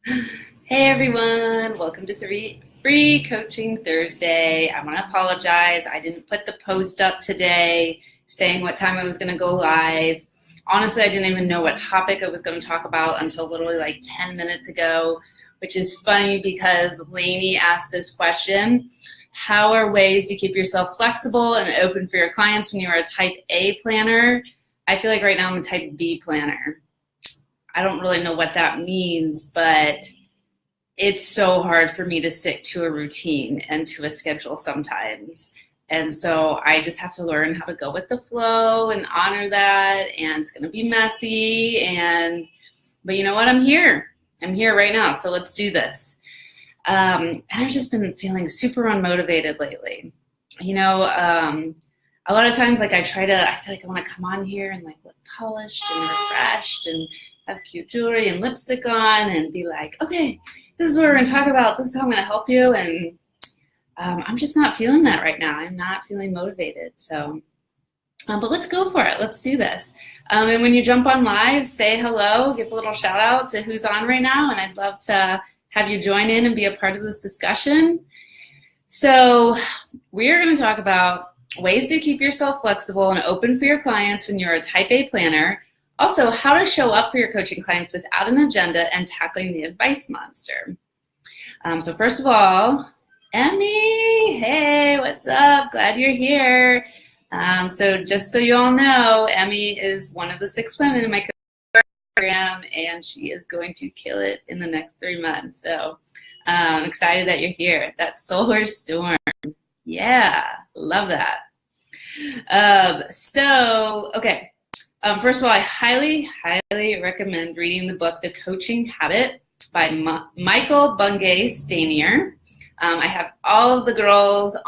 Hey everyone, welcome to Free Coaching Thursday. I want to apologize. I didn't put the post up today saying what time I was going to go live. Honestly, I didn't even know what topic I was going to talk about until literally like 10 minutes ago, which is funny because Lainey asked this question. How are ways to keep yourself flexible and open for your clients when you are a type A planner? I feel like right now I'm a type B planner. I don't really know what that means, but it's so hard for me to stick to a routine and to a schedule sometimes. And so I just have to learn how to go with the flow and honor that. And it's going to be messy. But you know what? I'm here. I'm here right now. So let's do this. And I've just been feeling super unmotivated lately. A lot of times, like I feel like I want to come on here and like look polished and refreshed and have cute jewelry and lipstick on and be like, okay, this is what we're going to talk about. This is how I'm going to help you. And I'm just not feeling that right now. I'm not feeling motivated. So, but let's go for it. Let's do this. And when you jump on live, say hello, give a little shout out to who's on right now. And I'd love to have you join in and be a part of this discussion. So we're going to talk about ways to keep yourself flexible and open for your clients when you're a type A planner. Also, how to show up for your coaching clients without an agenda and tackling the advice monster. So first of all, Emmy, hey, what's up? Glad you're here. So just so you all know, Emmy is one of the 6 women in my coaching program, and she is going to kill it in the next 3 months. So I'm excited that you're here. That's Solar Storm. Yeah, love that. Okay. First of all, I highly, highly recommend reading the book, The Coaching Habit by Michael Bungay Stanier. I have all of the girls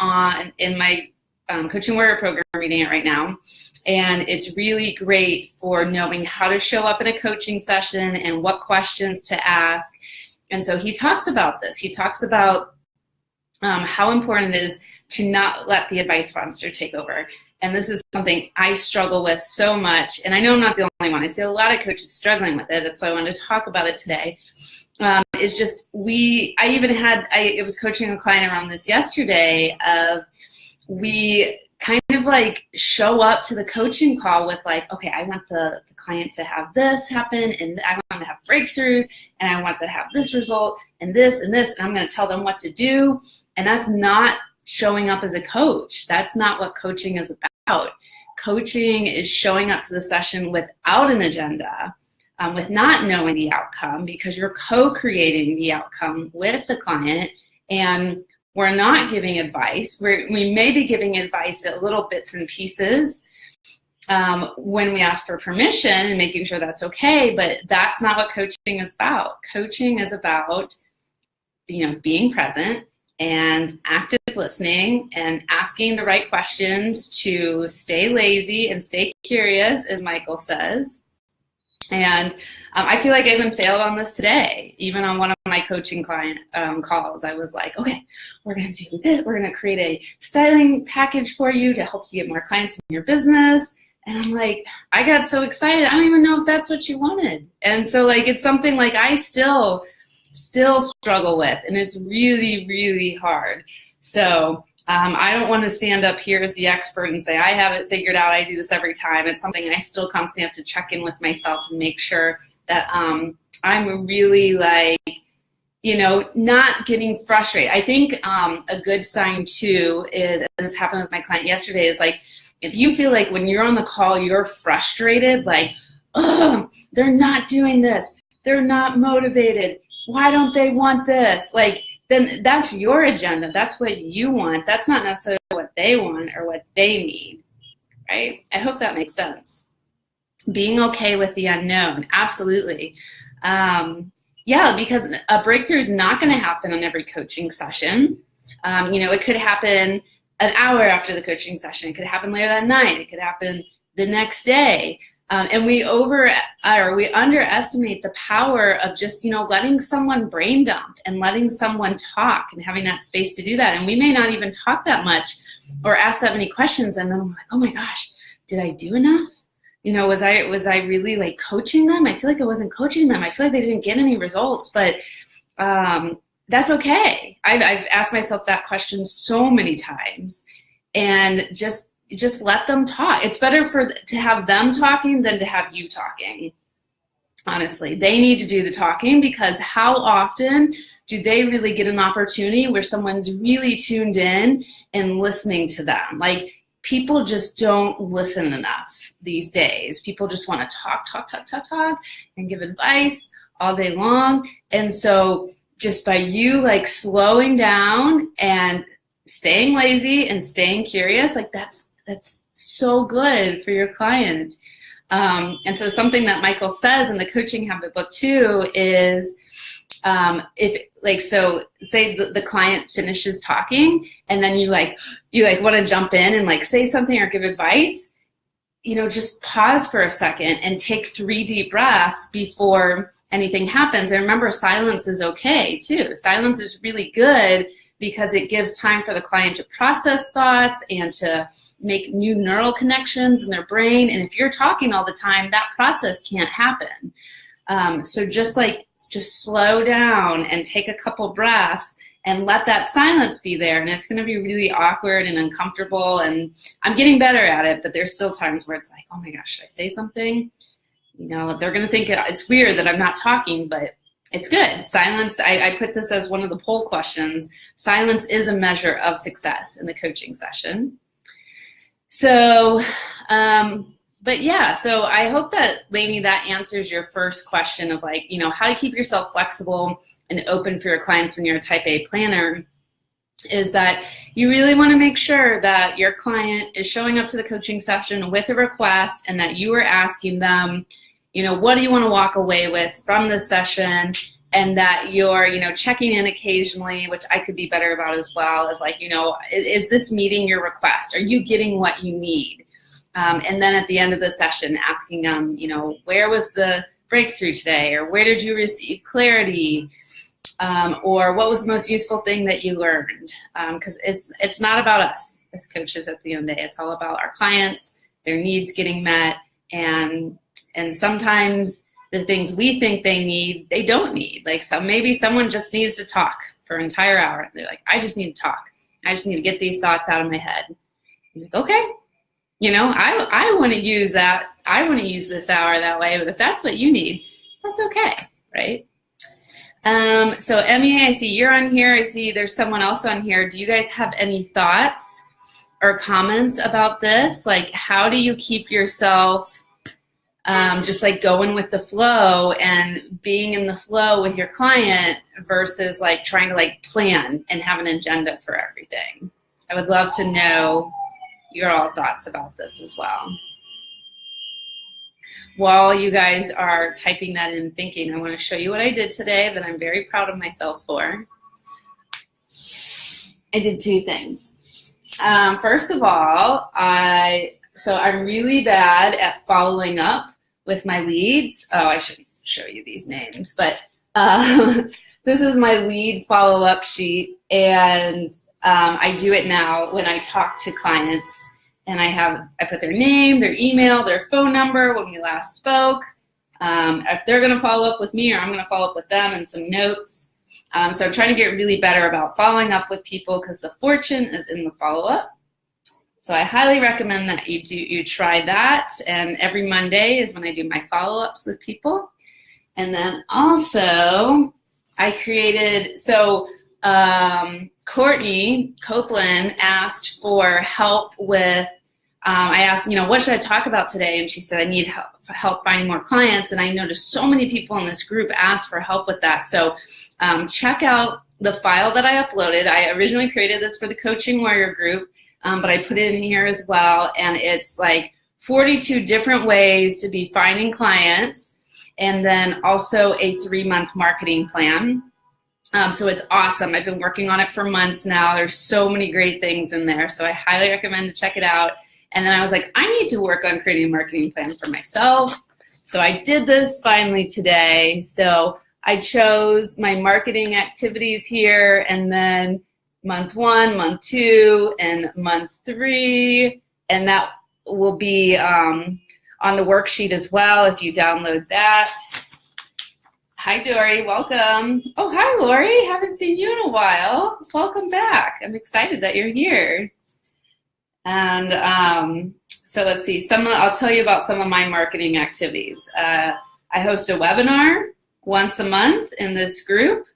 in my Coaching Warrior program reading it right now. And it's really great for knowing how to show up in a coaching session and what questions to ask. And so he talks about this. He talks about how important it is to not let the advice monster take over. And this is something I struggle with so much. And I know I'm not the only one. I see a lot of coaches struggling with it. That's why I wanted to talk about it today. I was coaching a client around this yesterday we kind of like show up to the coaching call with like, okay, I want the client to have this happen, and I want them to have breakthroughs, and I want them to have this result, and this, and this, and I'm going to tell them what to do. And that's not showing up as a coach. That's not what coaching is about. Coaching is showing up to the session without an agenda, with not knowing the outcome, because you're co-creating the outcome with the client, and we're not giving advice. We may be giving advice at little bits and pieces when we ask for permission and making sure that's okay, but that's not what coaching is about. Coaching is about, being present and active listening and asking the right questions to stay lazy and stay curious, as Michael says. And I feel like I even failed on this today. Even on one of my coaching client calls, I was like, okay, we're going to do this. We're going to create a styling package for you to help you get more clients in your business. And I'm like, I got so excited. I don't even know if that's what you wanted. And so like, it's something like I still struggle with, and it's really, really hard. So I don't want to stand up here as the expert and say, I have it figured out. I do this every time. It's something I still constantly have to check in with myself and make sure that I'm really not getting frustrated. I think a good sign too is, and this happened with my client yesterday, is like, if you feel like when you're on the call, you're frustrated, like, oh, they're not doing this. They're not motivated. Why don't they want this? Like, then that's your agenda. That's what you want. That's not necessarily what they want or what they need, right? I hope that makes sense. Being okay with the unknown, absolutely. Because a breakthrough is not going to happen on every coaching session. It could happen an hour after the coaching session. It could happen later that night. It could happen the next day. And we underestimate the power of just, letting someone brain dump and letting someone talk and having that space to do that. And we may not even talk that much or ask that many questions. And then I'm like, oh my gosh, did I do enough? was I really like coaching them? I feel like I wasn't coaching them. I feel like they didn't get any results, but that's okay. I've asked myself that question so many times, and just let them talk. It's better to have them talking than to have you talking. Honestly, they need to do the talking, because how often do they really get an opportunity where someone's really tuned in and listening to them? Like, people just don't listen enough these days. People just want to talk, and give advice all day long. And so just by you like slowing down and staying lazy and staying curious, like that's so good for your client. And so something that Michael says in the Coaching Habit book too is, so say the client finishes talking and then you want to jump in and like say something or give advice, just pause for a second and take 3 deep breaths before anything happens. And remember, silence is okay too. Silence is really good because it gives time for the client to process thoughts and to make new neural connections in their brain. And if you're talking all the time, that process can't happen. So just slow down and take a couple breaths and let that silence be there. And it's going to be really awkward and uncomfortable. And I'm getting better at it, but there's still times where it's like, oh my gosh, should I say something? They're going to think it's weird that I'm not talking, but it's good. Silence, I put this as one of the poll questions. Silence is a measure of success in the coaching session. So, but yeah, so I hope that, Lainey, that answers your first question of like, how to keep yourself flexible and open for your clients when you're a type A planner, is that you really want to make sure that your client is showing up to the coaching session with a request, and that you are asking them, what do you want to walk away with from this session? And that you're, checking in occasionally, which I could be better about as well, is like, is this meeting your request? Are you getting what you need? And then at the end of the session, asking them, where was the breakthrough today? Or where did you receive clarity? Or what was the most useful thing that you learned? Because it's not about us as coaches at the end of the day. It's all about our clients, their needs getting met, and sometimes the things we think they need, they don't need. Like, maybe someone just needs to talk for an entire hour. They're like, I just need to talk. I just need to get these thoughts out of my head. You're like, okay. I wouldn't use that. I wouldn't use this hour that way, but if that's what you need, that's okay, right? So Emmy, I see you're on here. I see there's someone else on here. Do you guys have any thoughts or comments about this? Like, how do you keep yourself just like going with the flow and being in the flow with your client versus like trying to like plan and have an agenda for everything? I would love to know your all thoughts about this as well. While you guys are typing that in, thinking, I want to show you what I did today that I'm very proud of myself for. I did 2 things. First of all, I'm really bad at following up with my leads. Oh, I should show you these names, but this is my lead follow-up sheet, and I do it now when I talk to clients, and I put their name, their email, their phone number, when we last spoke, if they're going to follow up with me or I'm going to follow up with them, and some notes. So I'm trying to get really better about following up with people, because the fortune is in the follow-up. So I highly recommend that you try that. And every Monday is when I do my follow-ups with people. And then also I created, Courtney Copeland asked for help with, I asked, what should I talk about today? And she said, I need help finding more clients. And I noticed so many people in this group asked for help with that. So check out the file that I uploaded. I originally created this for the Coaching Warrior group, but I put it in here as well. And it's like 42 different ways to be finding clients, and then also a 3-month marketing plan. So it's awesome. I've been working on it for months now. There's so many great things in there. So I highly recommend to check it out. And then I was like, I need to work on creating a marketing plan for myself. So I did this finally today. So I chose my marketing activities here, and then month 1, month 2, and month 3. And that will be on the worksheet as well if you download that. Hi, Dory. Welcome. Oh, hi, Lori. Haven't seen you in a while. Welcome back. I'm excited that you're here. And so let's see. I'll tell you about some of my marketing activities. I host a webinar once a month in this group.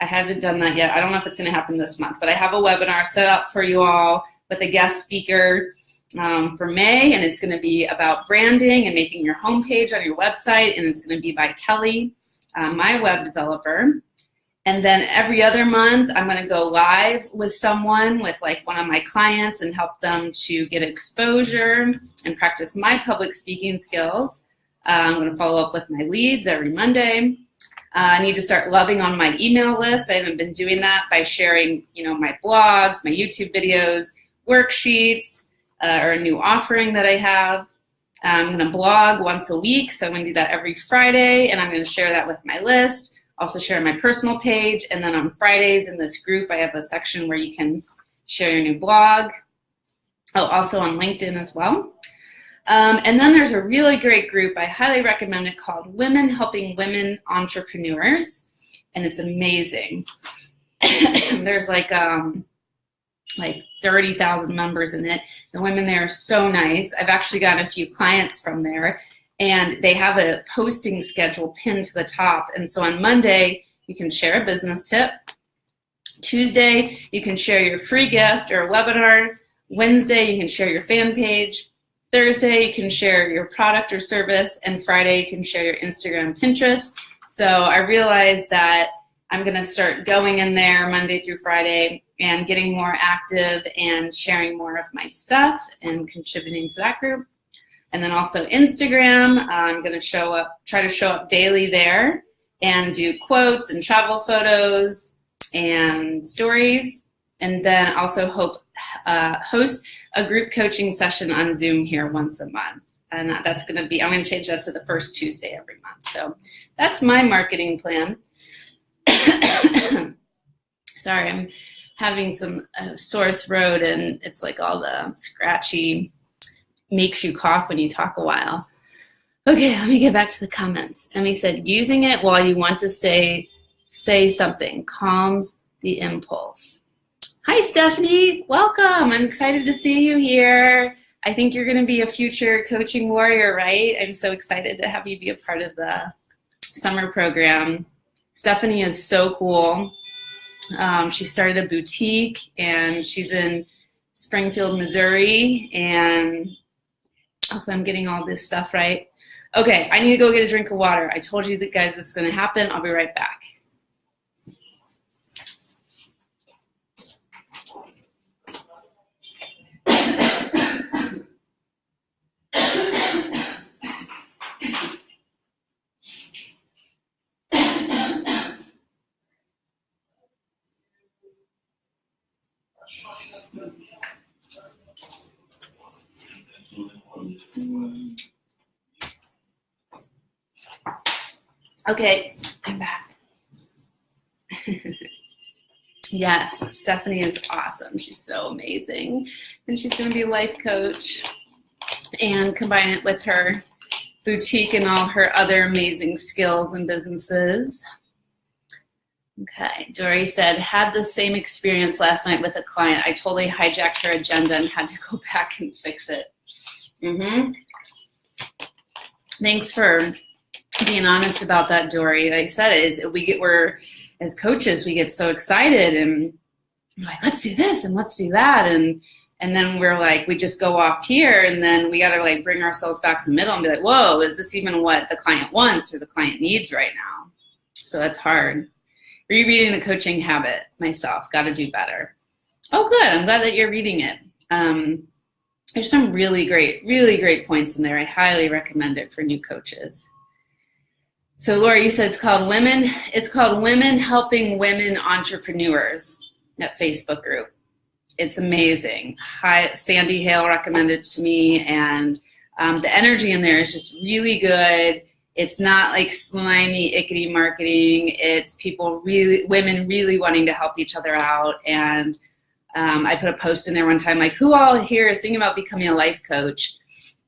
I haven't done that yet. I don't know if it's going to happen this month, but I have a webinar set up for you all with a guest speaker for May, and it's going to be about branding and making your homepage on your website, and it's going to be by Kelly, my web developer. And then every other month, I'm going to go live with someone, with like one of my clients, and help them to get exposure and practice my public speaking skills. I'm going to follow up with my leads every Monday. I need to start loving on my email list. I haven't been doing that by sharing, my blogs, my YouTube videos, worksheets, or a new offering that I have. I'm going to blog once a week, so I'm going to do that every Friday, and I'm going to share that with my list. Also share my personal page, and then on Fridays in this group, I have a section where you can share your new blog. Oh, also on LinkedIn as well. And then there's a really great group I highly recommend it called Women Helping Women Entrepreneurs, and it's amazing. There's like 30,000 members in it. The women there are so nice. I've actually gotten a few clients from there, and they have a posting schedule pinned to the top. And so on Monday, you can share a business tip. Tuesday, you can share your free gift or a webinar. Wednesday, you can share your fan page. Thursday, you can share your product or service. And Friday, you can share your Instagram, Pinterest. So I realized that I'm going to start going in there Monday through Friday and getting more active and sharing more of my stuff and contributing to that group. And then also Instagram, I'm going to try to show up daily there and do quotes and travel photos and stories. And then also host a group coaching session on Zoom here once a month. And that's going to be, I'm going to change that to the first Tuesday every month. So that's my marketing plan. Sorry, I'm having some sore throat, and it's like all the scratchy makes you cough when you talk a while. Okay, let me get back to the comments. Emmy said, using it while you want to say something calms the impulse. Hi, Stephanie. Welcome. I'm excited to see you here. I think you're going to be a future coaching warrior, right? I'm so excited to have you be a part of the summer program. Stephanie is so cool. She started a boutique, and she's in Springfield, Missouri, and hopefully I'm getting all this stuff right. Okay, I need to go get a drink of water. I told you that, guys, this is going to happen. I'll be right back. Okay, I'm back. Yes, Stephanie is awesome. She's so amazing. And she's going to be a life coach and combine it with her boutique and all her other amazing skills and businesses. Okay, Dory said, had the same experience last night with a client. I totally hijacked her agenda and had to go back and fix it. Thanks for being honest about that, Dory. Like I said, we're as coaches, we get so excited and we're like, let's do this and let's do that. And then we're like, we just go off here, and then we got to like bring ourselves back to the middle and be like, whoa, is this even what the client wants or the client needs right now? So that's hard. Rereading The Coaching Habit myself, got to do better. Oh, good. I'm glad that you're reading it. There's some really great points in there. I highly recommend it for new coaches. So Laura, you said it's called Women Helping Women Entrepreneurs, that Facebook group. It's amazing. Sandy Hale recommended it to me, and the energy in there is just really good. It's not like slimy, ickety marketing. It's women really wanting to help each other out. And I put a post in there one time, like, who all here is thinking about becoming a life coach?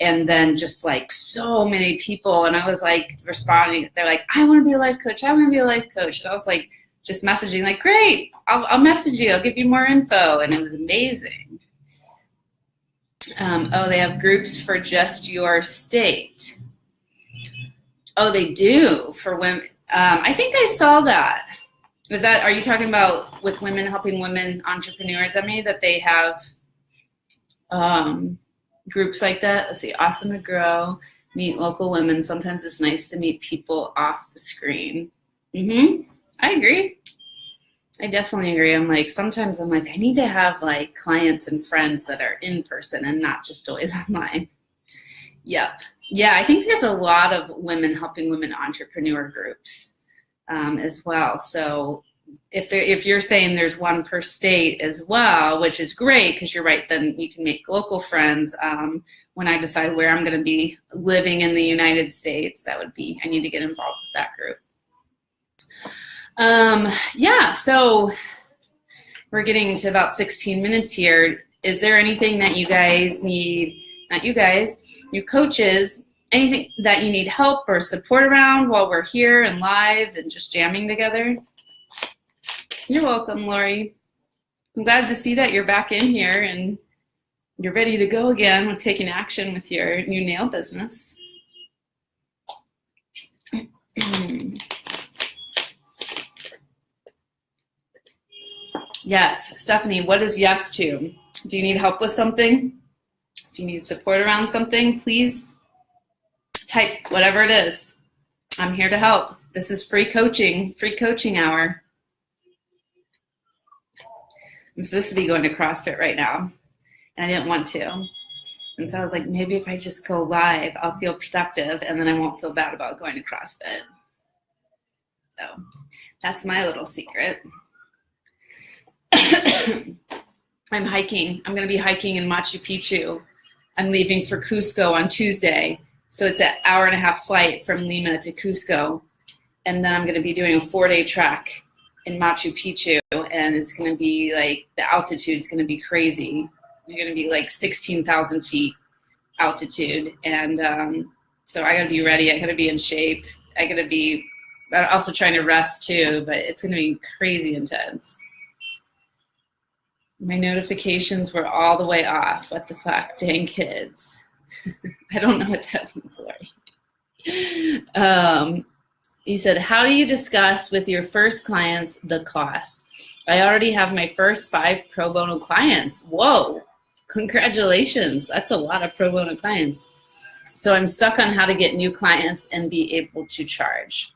And then just like so many people, and I was like responding, they're like, I want to be a life coach, I want to be a life coach. And I was like just messaging like, great, I'll message you, I'll give you more info. And it was amazing. Oh, they have groups for just your state. Oh, they do for women. I think I saw that. Are you talking about with women helping women entrepreneurs? I mean, that they have groups like that. Let's see, awesome to grow, meet local women. Sometimes it's nice to meet people off the screen. I agree. I definitely agree. Sometimes I'm like, I need to have like clients and friends that are in person and not just always online. Yep. Yeah, I think there's a lot of women helping women entrepreneur groups as well. So if you're saying there's one per state as well, which is great because you're right, then you can make local friends. When I decide where I'm going to be living in the United States, I need to get involved with that group. Yeah, so we're getting to about 16 minutes here. Is there anything that you guys need, not you guys, you coaches, anything that you need help or support around while we're here and live and just jamming together? You're welcome, Lori. I'm glad to see that you're back in here and you're ready to go again with taking action with your new nail business. Yes, Stephanie, what is yes to? Do you need help with something? Do you need support around something? Please type whatever it is. I'm here to help. This is free coaching hour. I'm supposed to be going to CrossFit right now, and I didn't want to. And so I was like, maybe if I just go live, I'll feel productive, and then I won't feel bad about going to CrossFit. So that's my little secret. I'm hiking. I'm going to be hiking in Machu Picchu. I'm leaving for Cusco on Tuesday. So it's an 1.5-hour flight from Lima to Cusco. And then I'm going to be doing a 4-day trek in Machu Picchu. And it's going to be like, the altitude's going to be crazy. You're going to be like 16,000 feet altitude. And so I got to be ready. I got to be in shape. I got to be also trying to rest too, but it's going to be crazy intense. My notifications were all the way off. What the fuck? Dang kids. I don't know what that means, Lori. You said, how do you discuss with your first clients the cost? I already have my first 5 pro bono clients. Whoa, congratulations. That's a lot of pro bono clients. So I'm stuck on how to get new clients and be able to charge.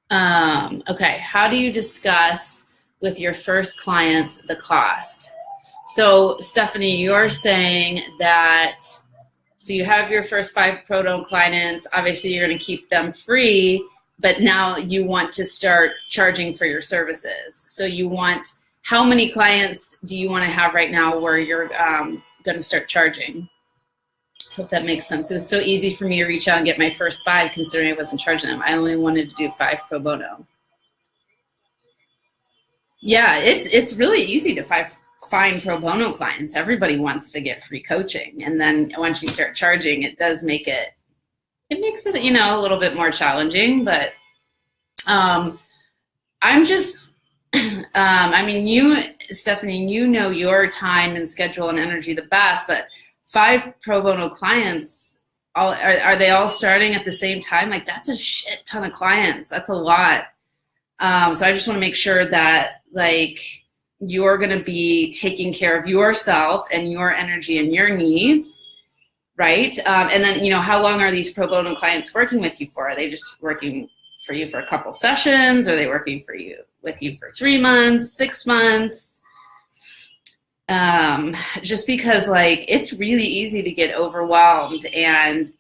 Okay, how do you discuss with your first clients the cost? So Stephanie, you're saying that, so you have your first 5 pro bono clients, obviously you're going to keep them free, but now you want to start charging for your services. So you want, how many clients do you want to have right now where you're going to start charging? Hope that makes sense. It was so easy for me to reach out and get my first 5 considering I wasn't charging them. I only wanted to do 5 pro bono. Yeah, it's really easy to find pro bono clients. Everybody wants to get free coaching. And then once you start charging, it does make it, makes it, a little bit more challenging. But I'm just, I mean, you, Stephanie, you know your time and schedule and energy the best, but 5 pro bono clients, are they all starting at the same time? Like, that's a shit ton of clients. That's a lot. So I just want to make sure that like you're going to be taking care of yourself and your energy and your needs, right? And then, how long are these pro bono clients working with you for? Are they just working for you for a couple sessions? Or are they working with you for 3 months, 6 months? Just because like it's really easy to get overwhelmed, and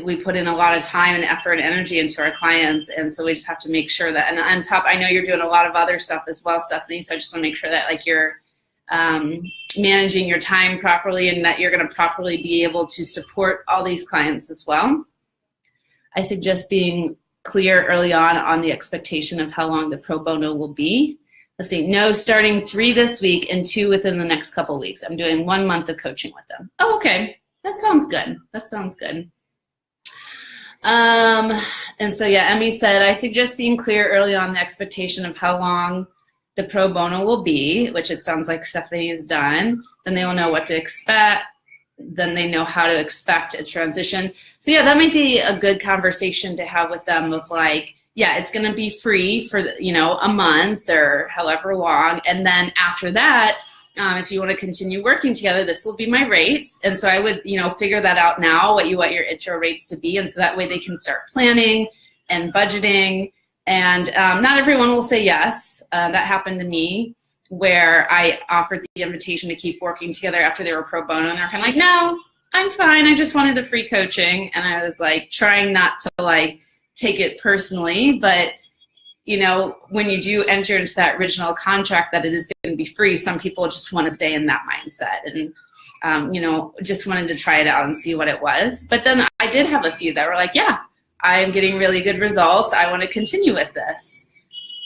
we put in a lot of time and effort and energy into our clients. And so we just have to make sure that, and on top, I know you're doing a lot of other stuff as well, Stephanie. So I just want to make sure that like you're managing your time properly and that you're going to properly be able to support all these clients as well. I suggest being clear early on the expectation of how long the pro bono will be. Let's see, no, starting 3 this week and 2 within the next couple of weeks. I'm doing 1 month of coaching with them. Oh, okay. That sounds good. That sounds good. And so, yeah, Emmy said, I suggest being clear early on the expectation of how long the pro bono will be, which it sounds like Stephanie has done. Then they will know what to expect. Then they know how to expect a transition. So, yeah, that might be a good conversation to have with them of like, yeah, it's going to be free for, a month or however long. And then after that, if you want to continue working together, this will be my rates. And so I would, figure that out now, what you want your intro rates to be. And so that way they can start planning and budgeting. And not everyone will say yes. That happened to me where I offered the invitation to keep working together after they were pro bono. And they're kind of like, no, I'm fine. I just wanted the free coaching. And I was like trying not to like take it personally. But when you do enter into that original contract that it is going to be free, some people just want to stay in that mindset and, just wanted to try it out and see what it was. But then I did have a few that were like, yeah, I'm getting really good results. I want to continue with this.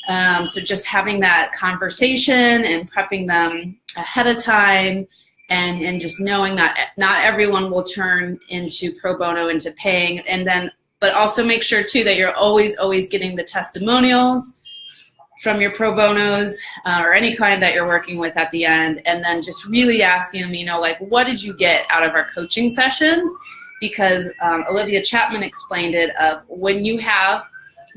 So just having that conversation and prepping them ahead of time and just knowing that not everyone will turn into pro bono into paying. And then but also make sure, too, that you're always getting the testimonials from your pro bonos or any client that you're working with at the end. And then just really asking them, like, what did you get out of our coaching sessions? Because Olivia Chapman explained it of when you have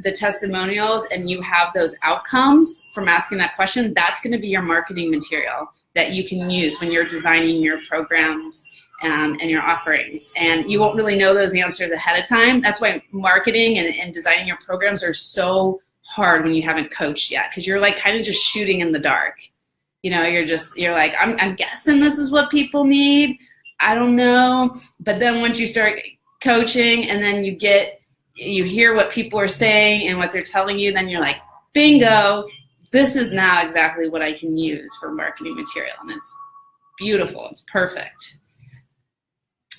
the testimonials and you have those outcomes from asking that question, that's going to be your marketing material that you can use when you're designing your programs and your offerings. And you won't really know those answers ahead of time. That's why marketing and designing your programs are so hard when you haven't coached yet, because you're like kind of just shooting in the dark. You're like, I'm guessing this is what people need. I don't know. But then once you start coaching and then you hear what people are saying and what they're telling you, then you're like, bingo, this is now exactly what I can use for marketing material. And it's beautiful. It's perfect.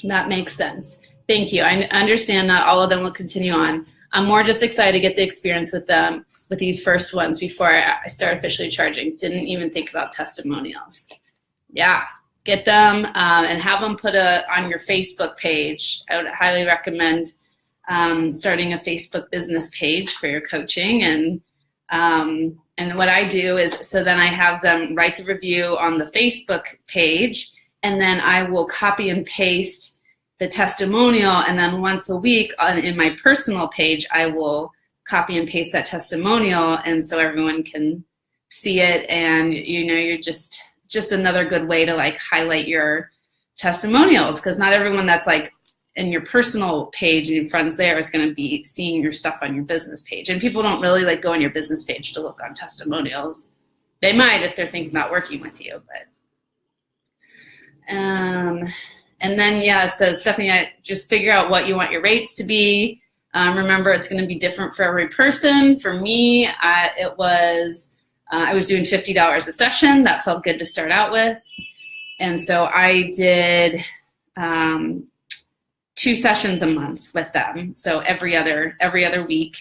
That makes sense. Thank you. I understand not all of them will continue on. I'm more just excited to get the experience with them, with these first ones before I start officially charging. Didn't even think about testimonials. Yeah, get them and have them put on your Facebook page. I would highly recommend starting a Facebook business page for your coaching. And what I do is, so then I have them write the review on the Facebook page, and then I will copy and paste the testimonial, and then once a week in my personal page, I will copy and paste that testimonial, and so everyone can see it, and you're just another good way to like highlight your testimonials, because not everyone that's like in your personal page and your friends there is going to be seeing your stuff on your business page, and people don't really like go on your business page to look on testimonials. They might if they're thinking about working with you, but and then, so Stephanie, just figure out what you want your rates to be. Remember, it's going to be different for every person. For me, I was doing $50 a session. That felt good to start out with. And so I did 2 sessions a month with them. So every other week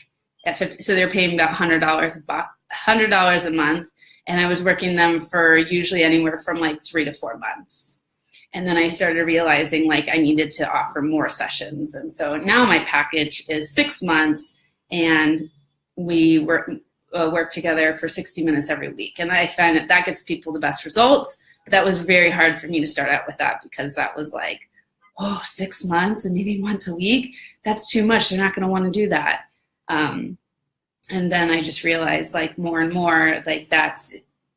at 50. So they're paying about $100 a month. And I was working them for usually anywhere from like 3 to 4 months. And then I started realizing like I needed to offer more sessions. And so now my package is 6 months, and we work together for 60 minutes every week. And I find that gets people the best results. But that was very hard for me to start out with that, because that was like, 6 months and meeting once a week, that's too much. They're not going to want to do that. And then I just realized like more and more, like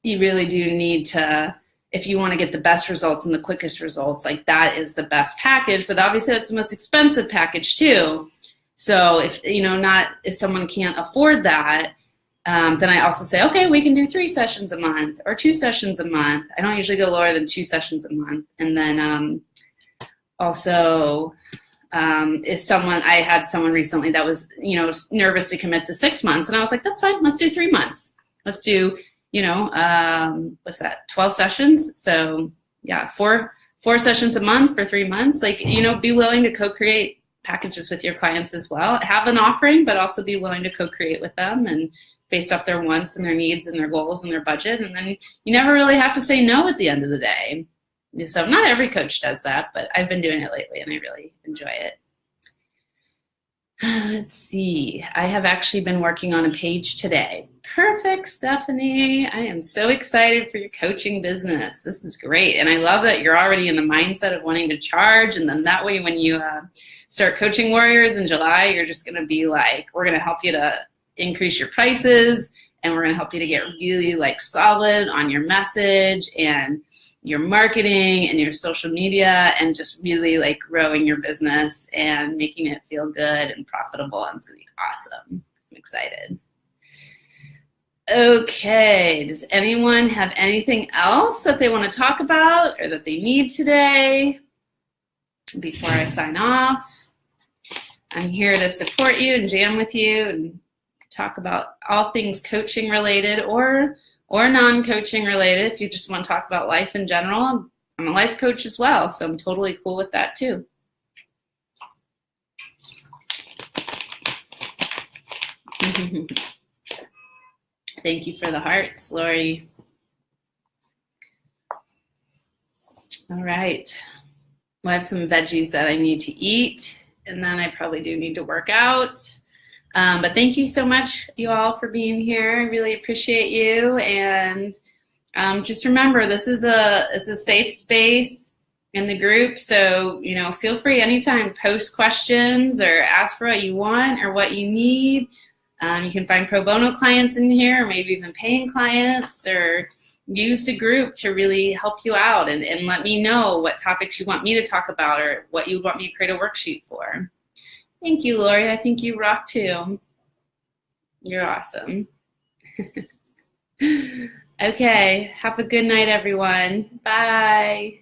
you really do need to, if you want to get the best results and the quickest results, like that is the best package, but obviously that's the most expensive package too. So if someone can't afford that, then I also say, okay, we can do 3 sessions a month or 2 sessions a month. I don't usually go lower than 2 sessions a month. And then also I had someone recently that was, nervous to commit to 6 months. And I was like, that's fine. Let's do 3 months. Let's do, 12 sessions. So yeah, 4 sessions a month for 3 months. Like, be willing to co-create packages with your clients as well. Have an offering, but also be willing to co-create with them and based off their wants and their needs and their goals and their budget. And then you never really have to say no at the end of the day. So not every coach does that, but I've been doing it lately and I really enjoy it. Let's see. I have actually been working on a page today. Perfect, Stephanie. I am so excited for your coaching business. This is great. And I love that you're already in the mindset of wanting to charge. And then that way, when you start coaching warriors in July, you're just going to be like, we're going to help you to increase your prices. And we're going to help you to get really like solid on your message and your marketing and your social media, and just really like growing your business and making it feel good and profitable. And it's gonna be awesome. I'm excited. Okay, does anyone have anything else that they want to talk about or that they need today before I sign off? I'm here to support you and jam with you and talk about all things coaching related or non-coaching related. If you just want to talk about life in general, I'm a life coach as well, so I'm totally cool with that too. Thank you for the hearts, Lori. All right. Well, I have some veggies that I need to eat, and then I probably do need to work out. But thank you so much, you all, for being here. I really appreciate you. And just remember, this is a safe space in the group. So, feel free anytime, post questions or ask for what you want or what you need. You can find pro bono clients in here, or maybe even paying clients, or use the group to really help you out and let me know what topics you want me to talk about or what you want me to create a worksheet for. Thank you, Lori. I think you rock too. You're awesome. Okay, have a good night, everyone. Bye.